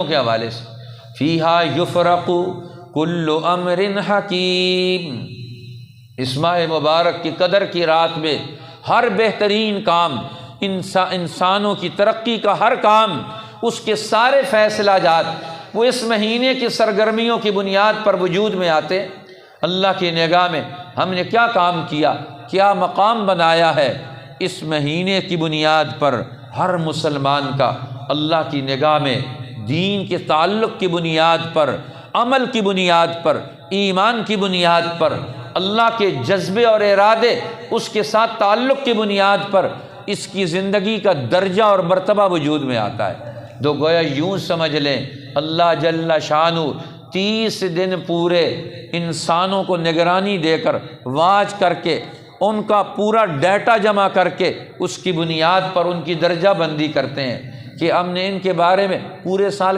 کے حوالے سے فیہا یفرق کل امر حکیم، اس ماہ مبارک کی قدر کی رات میں ہر بہترین کام، انسانوں کی ترقی کا ہر کام، اس کے سارے فیصلہ جات وہ اس مہینے کی سرگرمیوں کی بنیاد پر وجود میں آتے۔ اللہ کی نگاہ میں ہم نے کیا کام کیا، کیا مقام بنایا ہے، اس مہینے کی بنیاد پر ہر مسلمان کا اللہ کی نگاہ میں دین کے تعلق کی بنیاد پر، عمل کی بنیاد پر، ایمان کی بنیاد پر، اللہ کے جذبے اور ارادے اس کے ساتھ تعلق کی بنیاد پر اس کی زندگی کا درجہ اور مرتبہ وجود میں آتا ہے۔ تو گویا یوں سمجھ لیں اللہ جل شانہ 30 دن پورے انسانوں کو نگرانی دے کر، واچ کر کے، ان کا پورا ڈیٹا جمع کر کے اس کی بنیاد پر ان کی درجہ بندی کرتے ہیں کہ ہم نے ان کے بارے میں پورے سال